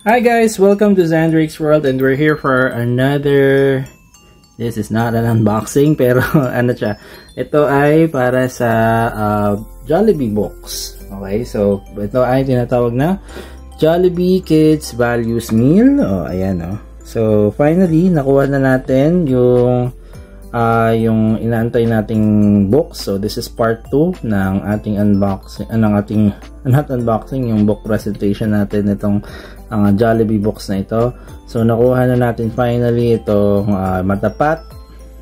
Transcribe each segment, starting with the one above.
Hi guys, welcome to Xandrix World and we're here for another, this is not an unboxing pero ano siya, ito ay para sa Jollibee box. Okay, so ito ay tinatawag na Jollibee Kids Values Meal. Ayan So finally, nakuha na natin yung inaantay nating box. So this is part 2 ng ating unboxing, not unboxing, yung book presentation natin itong Jollibee box na ito. So nakuha na natin finally itong matapat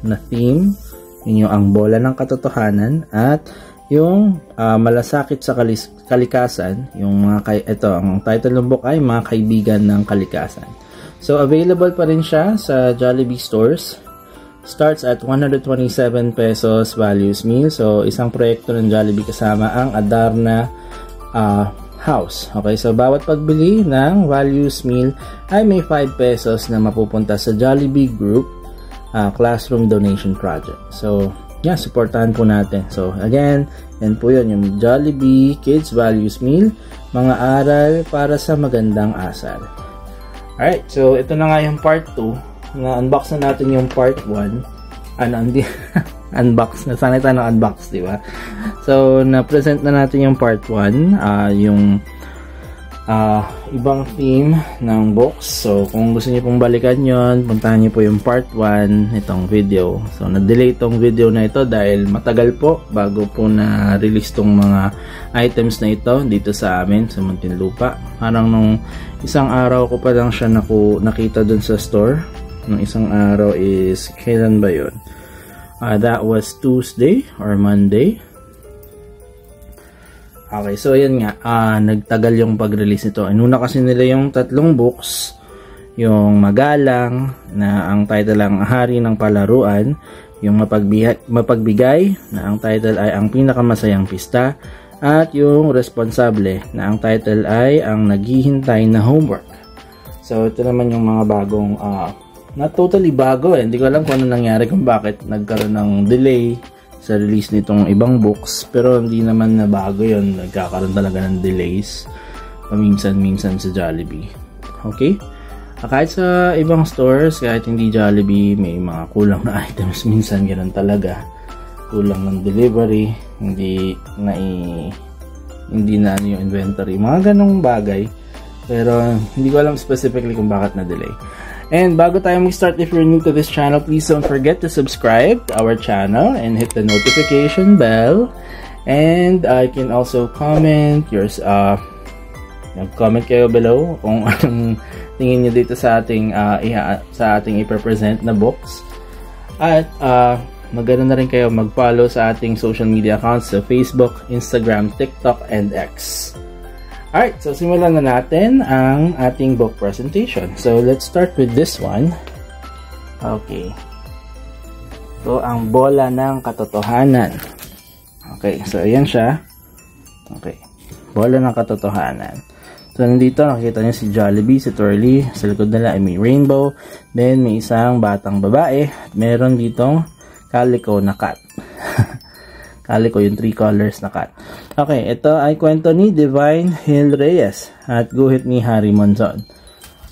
na theme, yun yung ang bola ng katotohanan, at yung malasakit sa kalikasan, yung ito, ang title ng book ay Mga Kaibigan ng Kalikasan. So available pa rin siya sa Jollibee stores. Starts at 127 pesos values meal. So isang proyekto ng Jollibee kasama ang Adarna House. Okay, so bawat pagbili ng values meal ay may 5 pesos na mapupunta sa Jollibee Group Classroom Donation Project. So yeah, supportahan po natin. So again, yan po yun, yung Jollibee Kids Values Meal, mga aral para sa magandang asal. Alright, so ito na nga yung part 2. Na-unbox na natin yung part 1. Unbox. Nasanay tayo ng unbox, di ba? So, na-present na natin yung part 1. Yung ibang theme ng box. So, kung gusto niyo pong balikan yon, puntahan niyo po yung part 1 nitong video. So, na-delay itong video na ito dahil matagal po bago po na-release tong mga items na ito dito sa amin sa Muntinlupa. Parang nung isang araw ko pa lang siya nakita dun sa store. Nung isang araw is, kailan ba yun? That was Tuesday or Monday. Okay, so ayan nga, nagtagal yung pag-release nito. Inuna kasi nila yung 3 books, yung Magalang, na ang title ang Hari ng Palaruan, yung Mapagbigay, na ang title ay Ang Pinakamasayang Pista, at yung Responsable, na ang title ay Ang Naghihintay na Homework. So ito naman yung mga bagong not totally bago Hindi ko alam kung ano nangyari, kung bakit nagkaroon ng delay sa release nitong ibang books. Pero hindi naman na bago yun. Nagkakaroon talaga ng delays paminsan-minsan sa Jollibee. Okay? Kahit sa ibang stores, kahit hindi Jollibee, may mga kulang na items. Minsan ganoon talaga. Kulang ng delivery. Hindi na yung inventory. Mga ganong bagay. Pero hindi ko alam specifically kung bakit na-delay. And bago tayo mag-start, if you're new to this channel, please don't forget to subscribe to our channel and hit the notification bell. And I can also comment comment kayo below kung anong tingin niyo dito sa ating i-present na box. At maganda na rin kayo mag-follow sa ating social media accounts sa Facebook, Instagram, TikTok, and X. Alright, so simulan na natin ang ating book presentation. So, let's start with this one. Okay. So, ang bola ng katotohanan. Okay, so ayan siya. Okay. Bola ng katotohanan. So, nandito nakikita niyo si Jollibee, si Turley. Sa likod nila ay may rainbow. Then, may isang batang babae. At meron ditong calico na cat. Calico, yung 3 colors na cat. Okay, ito ay kwento ni Divine Hill Reyes at guhit ni Harry Monzon.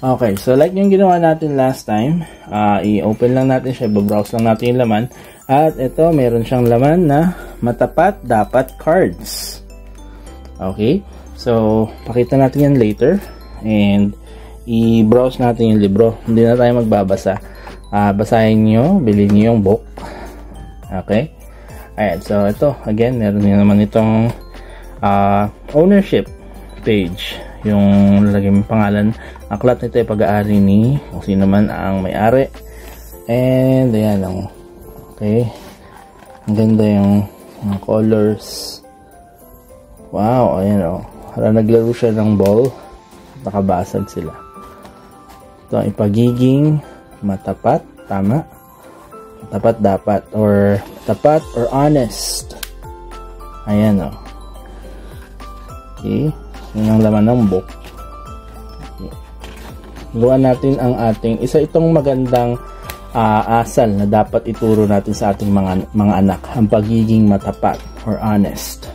Okay, so like yung ginawa natin last time, i-open lang natin siya, i-browse lang natin yung laman. At ito, meron siyang laman na matapat dapat cards. Okay, so pakita natin yan later. And i-browse natin yung libro. Hindi na tayo magbabasa. Basahin nyo, bilhin nyo yung book. Okay. Ayan, so ito, again, meron din naman itong ownership page. Yung lalagay yung pangalan. Aklat nito ay pag-aari ni kung sino man ang may-ari. And, ayan lang. Okay. Ang ganda yung colors. Wow, ayan o. Para naglaro siya ng ball. Nakabasag sila. Ito ay pagiging matapat. Tama. Tapat dapat or tapat or honest. Ayan o. Okay. Yun ang laman ng book. Okay. Luwan natin ang ating itong magandang asal na dapat ituro natin sa ating mga anak. Ang pagiging matapat or honest.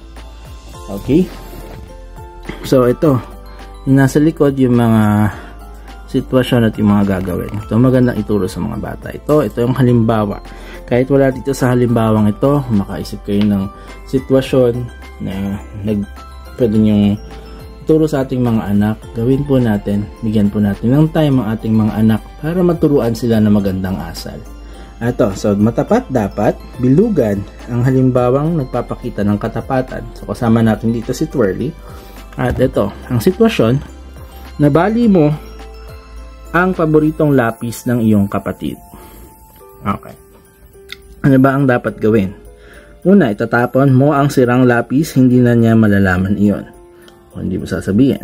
Okay. So ito. Nasa likod yung mga sitwasyon at yung mga gagawin. Ito magandang ituro sa mga bata. Ito yung halimbawa. Kahit wala dito sa halimbawang ito, makaisip kayo ng sitwasyon na pwede nyong ituro sa ating mga anak. Gawin po natin, bigyan po natin ng time ang ating mga anak para maturuan sila ng magandang asal. Ito, so matapat dapat, bilugan ang halimbawang nagpapakita ng katapatan. So kasama natin dito si Twirly. At ito, ang sitwasyon, nabali mo ang paboritong lapis ng iyong kapatid. Okay. Ano ba ang dapat gawin? Una, itatapon mo ang sirang lapis, hindi na niya malalaman iyon. O hindi mo sasabihin.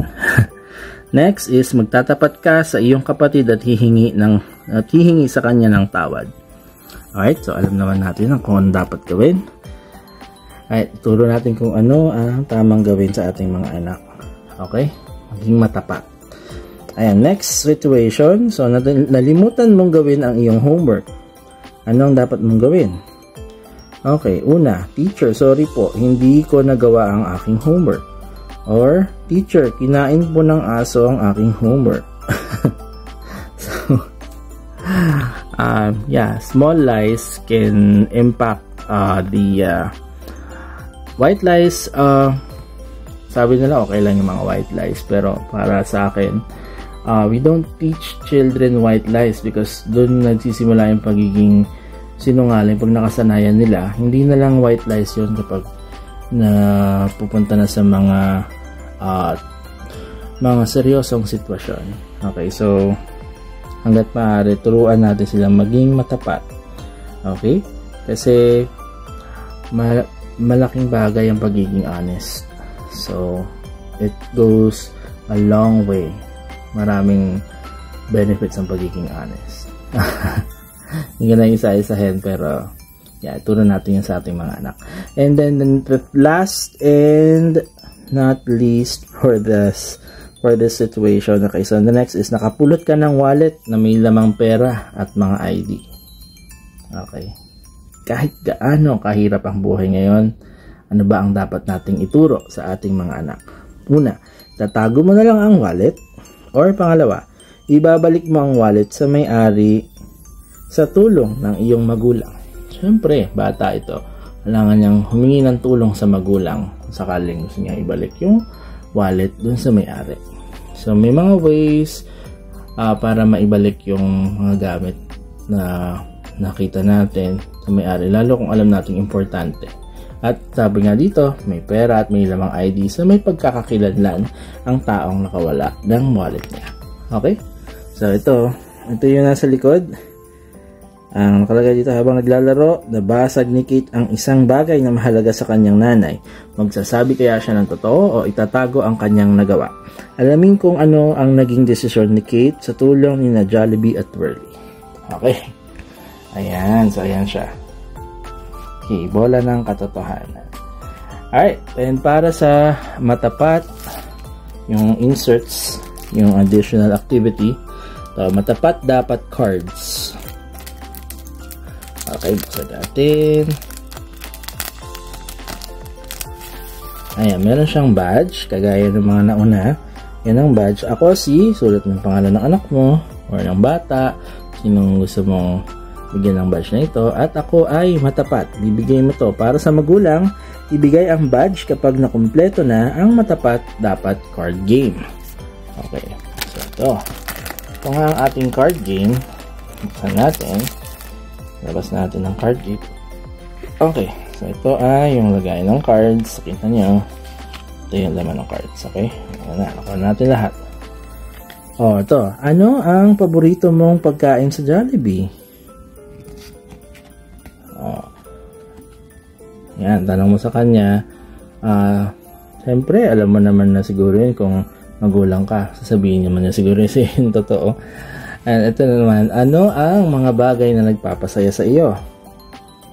Next is magtatapat ka sa iyong kapatid at hihingi sa kanya ng tawad. Alright, so alam naman natin kung ano dapat gawin. Alright, ituro natin kung ano ang tamang gawin sa ating mga anak. Okay? Maging matapat. Ayan, next situation. So, nalimutan mong gawin ang iyong homework. Anong dapat mong gawin? Okay, una, teacher, sorry po, hindi ko nagawa ang aking homework. Or, teacher, kinain po ng aso ang aking homework. So, yeah, small lies can impact the white lies. Sabi nila okay lang yung mga white lies, pero para sa akin, we don't teach children white lies because doon nagsisimula yung pagiging sinungaling. Pag nakasanayan nila, hindi na lang white lies yun kapag pupunta na sa mga seryosong sitwasyon. Okay, so hanggat maaari, turuan natin silang maging matapat. Okay? Kasi malaking bagay ang pagiging honest. So, it goes a long way. Maraming benefits ang pagiging honest. Hindi na isa-isahin, pero yeah, turo natin yan sa ating mga anak. And then the last and not least for this situation, okay, so the next is nakapulot ka ng wallet na may lamang pera at mga ID. Okay. Kahit gaano kahirap ang buhay ngayon, ano ba ang dapat nating ituro sa ating mga anak? Una, tatago mo na lang ang wallet. Or pangalawa, ibabalik mo ang wallet sa may-ari sa tulong ng iyong magulang. Siyempre, bata ito. Kailangan niyang humingi ng tulong sa magulang sakaling gusto niya ibalik yung wallet dun sa may-ari. So, may mga ways para maibalik yung mga gamit na nakita natin sa may-ari. Lalo kung alam natin importante. At sabi nga dito, may pera at may lamang ID sa may pagkakakilanlan ang taong nakawala ng wallet niya. Okay? So ito yung nasa likod. Ang nakalagay dito, habang naglalaro, nabasag ni Kate ang isang bagay na mahalaga sa kanyang nanay. Magsasabi kaya siya ng totoo o itatago ang kanyang nagawa? Alamin kung ano ang naging desisyon ni Kate sa tulong ni na Jollibee at Twirly. Okay? Ayan, so ayan siya. Okay, bola ng katotohanan. Alright, and para sa matapat, yung inserts, yung additional activity, so, matapat dapat cards. Okay, buksan natin. Ayan, meron siyang badge, kagaya ng mga nauna. Yan ang badge. Ako sulat ng pangalan ng anak mo, or ng bata, sinong gusto mong bigyan ng badge na ito, at ako ay matapat. Bibigay mo to para sa magulang. Ibigay ang badge kapag nakumpleto na ang matapat dapat card game. Okay, so ito nga ang ating card game. Buksan natin, labas natin ang card game. Okay, so ito ay yung lagay ng cards. Kita nyo, ito yung laman ng cards. Okay, nakuha natin lahat. Ito, ano ang paborito mong pagkain sa Jollibee? Yan, tanong mo sa kanya. Siyempre, alam mo naman na siguro yun kung magulang ka. Sasabihin naman niya siguro yun totoo. And ito naman, ano ang mga bagay na nagpapasaya sa iyo?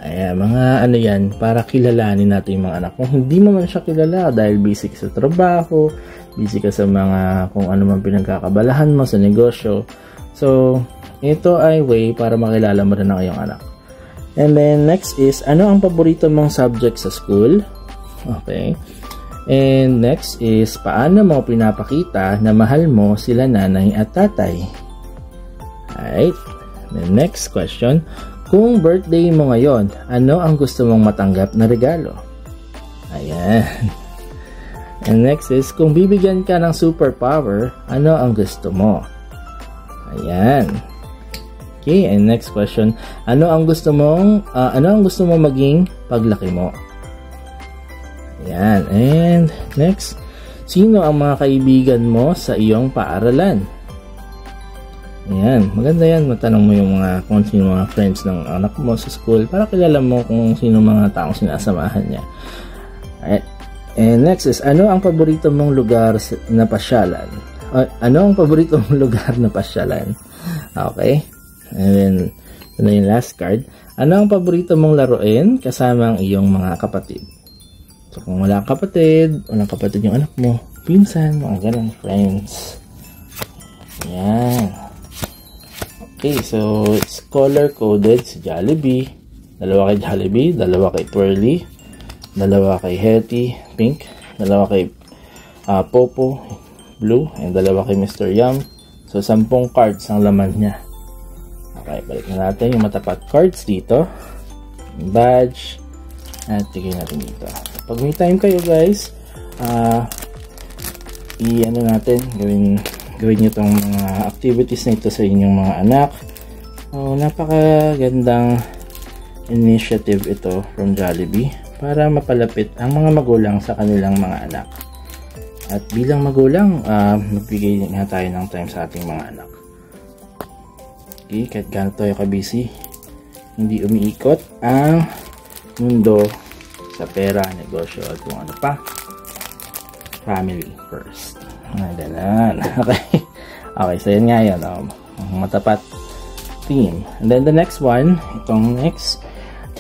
Ayan, mga ano yan, para kilalanin natin yung mga anak. Kung hindi mo man siya kilala dahil busy ka sa trabaho, busy ka sa mga kung ano man pinagkakabalahan mo sa negosyo. So, ito ay way para makilala mo rin ang iyong anak. And then next is, ano ang paborito mong subject sa school? Okay. And next is, paano mo pinapakita na mahal mo sila nanay at tatay? Alright. The next question, kung birthday mo ngayon, ano ang gusto mong matanggap na regalo? Ayan. And next is, kung bibigyan ka ng superpower, ano ang gusto mo? Ayan. Okay, and next question, ano ang gusto mong maging paglaki mo? Ayan. And next, sino ang mga kaibigan mo sa iyong paaralan? Ayan, maganda yan. Matanong mo yung kung sino mga friends ng anak mo sa school para kilala mo kung sino mga taong sinasamahan niya. Alright. And next is, ano ang paborito mong lugar na pasyalan? Ano ang paborito mong lugar na pasyalan? Okay. And then, ito na yung last card. Ano ang paborito mong laruin kasama ang iyong mga kapatid? So, kung walang kapatid yung anak mo, pinsan, mga ganun, friends. Ayan. Okay, so it's color-coded si Jollibee. Dalawa kay Jollibee, dalawa kay Pearly, dalawa kay Hetty, pink, dalawa kay Popo, blue, and dalawa kay Mr. Yum. So, 10 cards ang laman niya. Okay, balik na natin yung matapat cards dito. Yung badge. At tigay natin dito. Pag may time kayo guys, gawin nyo itong mga activities na ito sa inyong mga anak. Napakagandang initiative ito from Jollibee para mapalapit ang mga magulang sa kanilang mga anak. At bilang magulang, magbigay nga tayo ng time sa ating mga anak. Okay, kahit gaano tayo ka-busy, hindi umiikot ang mundo sa pera, negosyo, at kung ano pa. Family first. Ganun. Okay. Okay, so yun nga yun. Matapat team. And then the next one, itong next,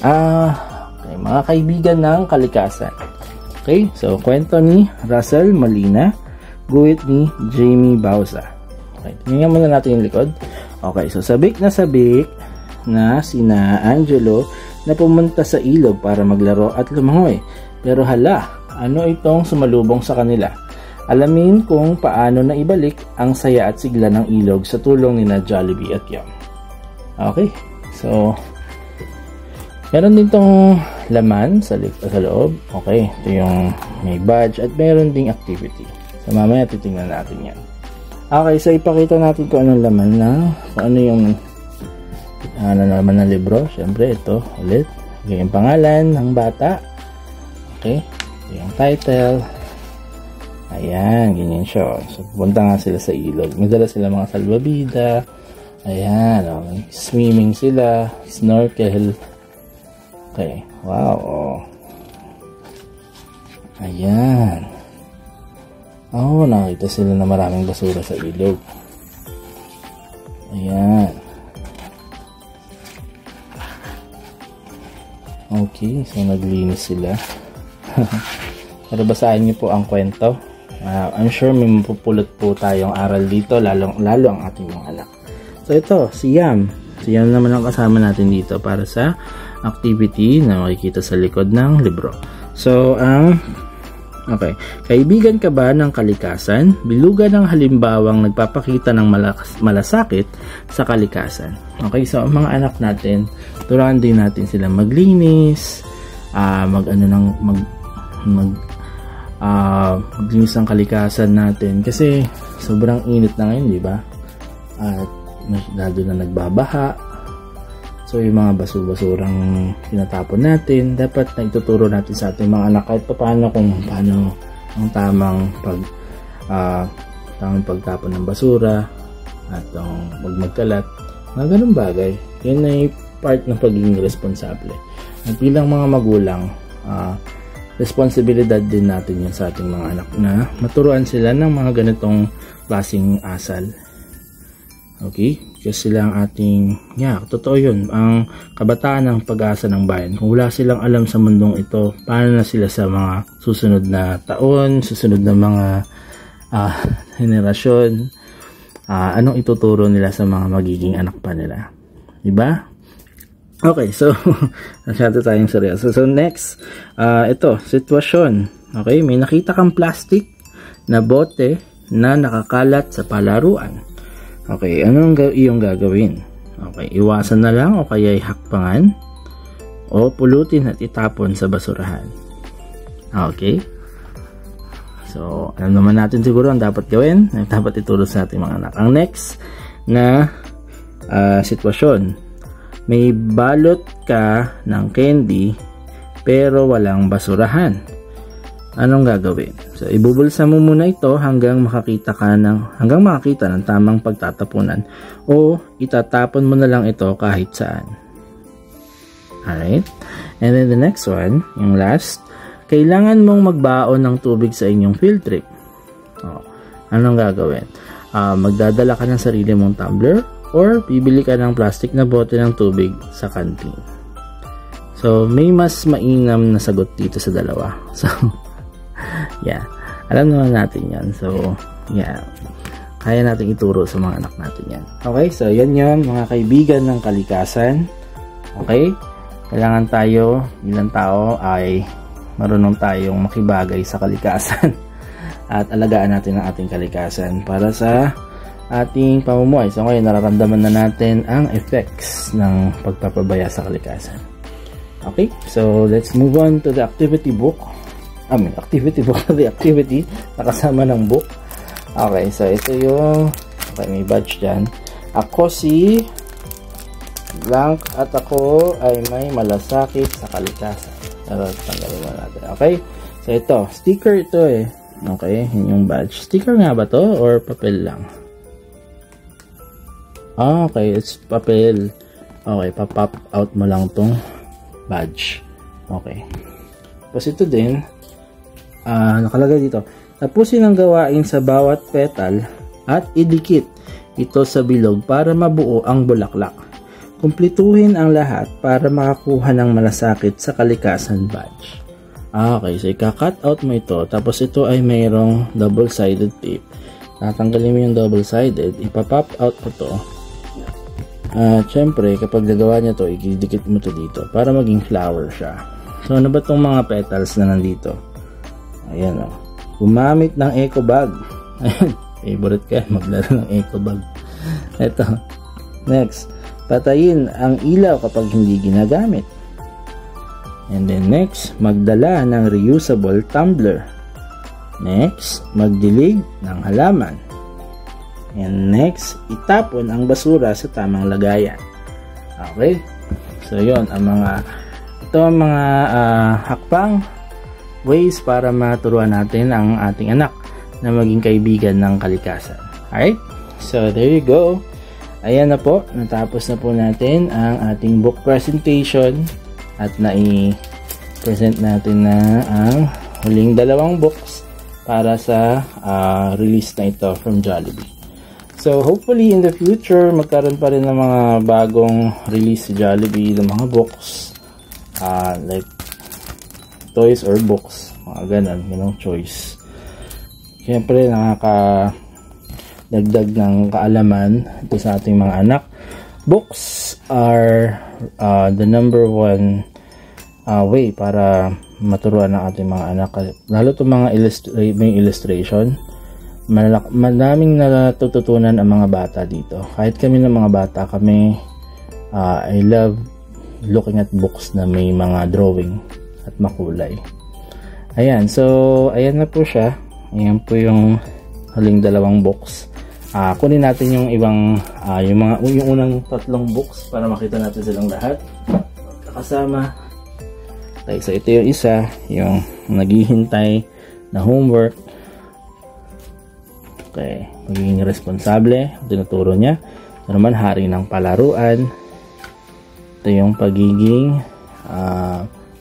okay, mga kaibigan ng kalikasan. Okay, so kwento ni Russell Molina, guhit ni Jamie Bauza. Okay, tingnan muna natin yung likod. Okay, so sabik na sina Angelo na pumunta sa ilog para maglaro at lumangoy. Pero hala, ano itong sumalubong sa kanila? Alamin kung paano na ibalik ang saya at sigla ng ilog sa tulong ni na Jollibee at Yum. Okay, so meron din tong laman sa loob. Okay, ito yung may badge at meron ding activity. So mamaya titingnan natin yan. Okay, so ipakita natin kung anong laman kung ano yung laman ng libro. Siyempre, ito ulit. Okay, yung pangalan ng bata. Okay, ito yung title. Ayan, ganyan siya. So, pupunta nga sila sa ilog. May dala sila mga salbabida. Ayan, swimming sila. Snorkel. Okay, wow. Ayan. Nakita sila na maraming basura sa ilog. Ayan. Okay, so naglinis sila. Pero basahin niyo po ang kwento. I'm sure may mapupulot po tayong aral dito, lalo ang ating mga anak. So ito, si Yam. Si Yam naman ang kasama natin dito para sa activity na makikita sa likod ng libro. So, okay. Kaibigan ka ba ng kalikasan? Bilugan ng halimbawang nagpapakita ng malasakit sa kalikasan. Okay, so ang mga anak natin, turuan din natin sila maglinis, maglinis ng kalikasan natin kasi sobrang init na ngayon, di ba? At lalo na nagbabaha. So yung mga basurang tinatapon natin, dapat na ituturo natin sa ating mga anak kahit paano kung paano ang tamang pagtapon ng basura at huwag magkalat, mga ganun bagay. Yan ay part ng pagiging responsable. At bilang mga magulang, responsibilidad din natin yan sa ating mga anak na maturuan sila ng mga ganitong klaseng asal. Okay? Kasi sila ang ating, totoo yun, ang kabataan ng pag-asa ng bayan. Kung wala silang alam sa mundong ito, paano na sila sa mga susunod na taon, susunod na mga henerasyon, anong ituturo nila sa mga magiging anak pa nila. Diba? Okay, so nasyado tayong seryoso. So next, ito, sitwasyon. Okay, may nakita kang plastic na bote na nakakalat sa palaruan. Okay, anong iyong gagawin? Okay, iwasan na lang o kaya hakpangan o pulutin at itapon sa basurahan. Okay? So, alam naman natin siguro ang dapat gawin, ang dapat ituro sa ating mga anak. Ang next na sitwasyon, may balot ka ng candy pero walang basurahan. Anong gagawin? So, ibubulsa mo muna ito hanggang makakita ng tamang pagtatapunan o itatapon mo na lang ito kahit saan. Alright? And then the next one, yung last, kailangan mong magbaon ng tubig sa inyong field trip. Anong gagawin? Magdadala ka ng sarili mong tumbler or bibili ka ng plastic na bote ng tubig sa canteen. So, may mas mainam na sagot dito sa dalawa. So, yeah. Alam naman natin yan. So, yeah. Kaya natin ituro sa mga anak natin yan. Okay, so yan yun mga kaibigan ng kalikasan. Okay? Kailangan tayo, bilang tao, ay marunong tayong makibagay sa kalikasan. At alagaan natin ang ating kalikasan para sa ating pamumuhay. So ngayon, nararamdaman na natin ang effects ng pagpapabaya sa kalikasan. Okay, so let's move on to the activity book. The activity na kasama ng book. Okay, so ito yung, okay, may badge dyan. Ako si blank at ako ay may malasakit sa kalikasan. Pero tanggalin mo natin. Okay, so ito, sticker ito eh. Okay, yun yung badge. Sticker nga ba to or papel lang? Okay, it's papel. Okay, pa-pop out mo lang tong badge. Okay. Tapos ito din, nakalagay dito, tapusin ang gawain sa bawat petal at idikit ito sa bilog para mabuo ang bulaklak. Kumplituhin ang lahat para makakuha ng malasakit sa kalikasan badge. Okay, so ika-cut out mo ito, tapos ito ay mayroong double-sided tape. Tatanggalin mo yung double-sided, ipa-pop out mo to. At syempre, kapag nagawa niya to, idikit mo to dito para maging flower siya. So, ano ba itong mga petals na nandito? Ayan o. Gumamit ng eco bag. Ayan, favorite ka, maglaro ng eco bag. Ito. Next, patayin ang ilaw kapag hindi ginagamit. And then next, magdala ng reusable tumbler. Next, magdilig ng halaman. And next, itapon ang basura sa tamang lagayan. Okay? So, yun, ang mga hakbang ways para maturuan natin ang ating anak na maging kaibigan ng kalikasan. Alright? So, there you go. Ayan na po. Natapos na po natin ang ating book presentation at nai-present natin na ang huling dalawang books para sa release na ito from Jollibee. So, hopefully in the future, magkaroon pa rin ng mga bagong release sa Jollibee ng mga books. Like toys or books. Mga ganong choice. Siyempre, nakakadagdag ng kaalaman ito sa ating mga anak. Books are the number one way para maturuan ng ating mga anak. Lalo itong mga illustration. Madaming natututunan ang mga bata dito. Kahit kami ng mga bata, I love looking at books na may mga drawing at makulay. Ayan, so ayan na po siya. Ayan po yung huling dalawang books. Kunin natin yung ibang yung unang tatlong books para makita natin silang lahat kasama. Okay, so ito yung isa, yung naghihintay na homework. Okay, magiging responsable, tinuturo niya. Ito naman, hari ng palaruan. Ito yung pagiging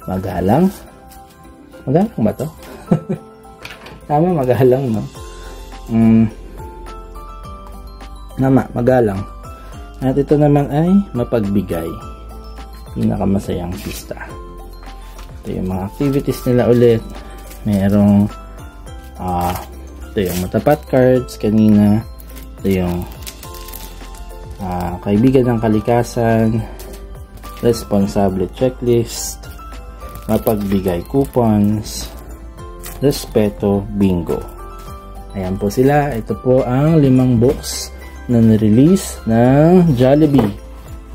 magalang. Magalang ba to? Tama, magalang, no? Tama, magalang. At ito naman ay mapagbigay. Pinakamasayang pista. Ito yung mga activities nila ulit. Mayroong ito yung matapat cards kanina. Ito yung kaibigan ng kalikasan, responsable checklist, mapagbigay coupons, Respeto Bingo. Ayan po sila. Ito po ang 5 books na nirelease ng Jollibee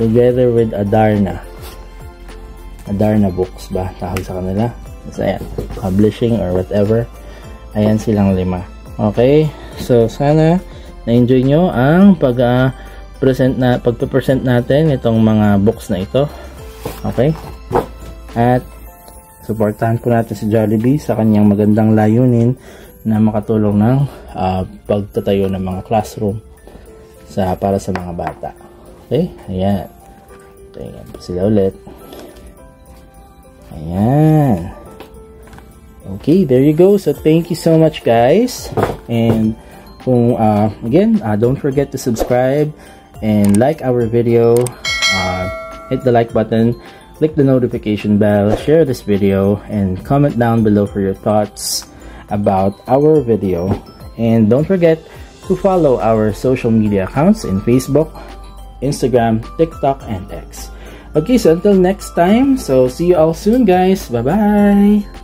together with Adarna. Adarna Books ba tawag sa kanila? So, ayan, publishing or whatever. Ayan silang 5. Okay, so sana na-enjoy nyo ang pagpe-present natin itong mga books na ito. Okay, at supportahan po natin si Jollibee sa kanyang magandang layunin na makatulong ng pagtatayo ng mga classroom para sa mga bata. Okay, ayan. Ayan po sila ulit. Ayan. Okay, there you go. So thank you so much, guys. And kung again, don't forget to subscribe and like our video. Hit the like button, click the notification bell, share this video, and comment down below for your thoughts about our video. And don't forget to follow our social media accounts in Facebook, Instagram, TikTok, and X. Okay, so until next time, so see you all soon, guys. Bye-bye!